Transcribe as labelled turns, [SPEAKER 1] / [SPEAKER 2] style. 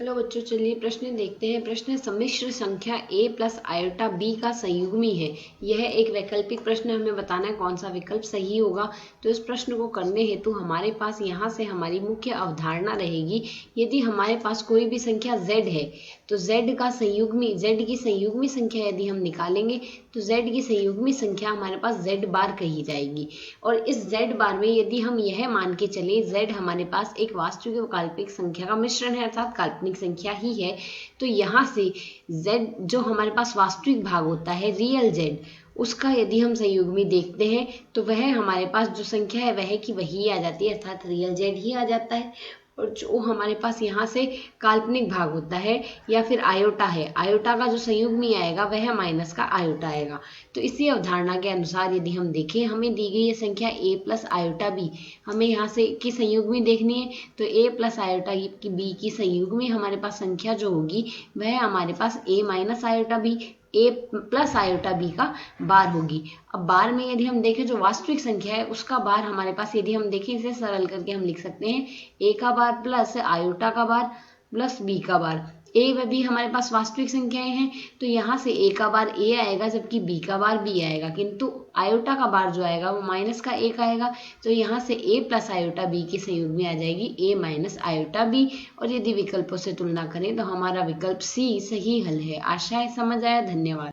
[SPEAKER 1] Hello बच्चों, चलिए प्रश्न देखते हैं। प्रश्न सम्मिश्र संख्या a प्लस आयोटा b का संयुग्मी है। यह एक वैकल्पिक प्रश्न, हमें बताना है कौन सा विकल्प सही होगा। तो इस प्रश्न को करने हेतु हमारे पास यहाँ से हमारी मुख्य अवधारणा रहेगी। यदि हमारे पास कोई भी संख्या z है तो z का संयुग्मी, z की संयुग्मी संख्या यदि हम निकालेंगे तो z की संयुग्मी संख्या हमारे पास z बार कही जाएगी। और इस z बार में यदि हम यह मान के चले z हमारे पास एक वास्तविक और काल्पनिक संख्या का मिश्रण है, अर्थात काल्पनिक संख्या ही है, तो यहाँ से z जो हमारे पास वास्तविक भाग होता है, रियल z, उसका यदि हम संयुग्मी देखते हैं तो वह हमारे पास जो संख्या है वह की वही आ जाती है, अर्थात रियल z ही आ जाता है। और जो हमारे पास यहाँ से काल्पनिक भाग होता है या फिर आयोटा है, आयोटा का जो संयुग्मी आएगा वह माइनस का आयोटा आएगा। तो इसी अवधारणा के अनुसार यदि हम देखें, हमें दी गई है संख्या a प्लस आयोटा b, हमें यहाँ से की संयुग्मी देखनी है। तो a प्लस आयोटा b की संयुग्मी हमारे पास संख्या जो होगी वह हमारे पास a minus iota b, a plus iota b का बार होगी। अब बार में यदि हम देखें जो वास्तविक संख्या है उसका बार हमारे पास, यदि हम देखें इसे सरल करके हम लिख सकते हैं a का बार प्लस आयोटा का बार प्लस b का बार। a व b हमारे पास वास्तविक संख्याएं हैं, तो यहाँ से a का बार a आएगा जबकि b का बार b आएगा, किंतु आयोटा का बार जो आएगा वो माइनस का 1 आएगा। तो यहाँ से a प्लस आयोटा b की संयुग्मी आ जाएगी a माइनस आयोटा b। और यदि विकल्पों से तुलना करें तो हमारा विकल्प सी सही हल है। आशा है समझ आया। धन्यवाद।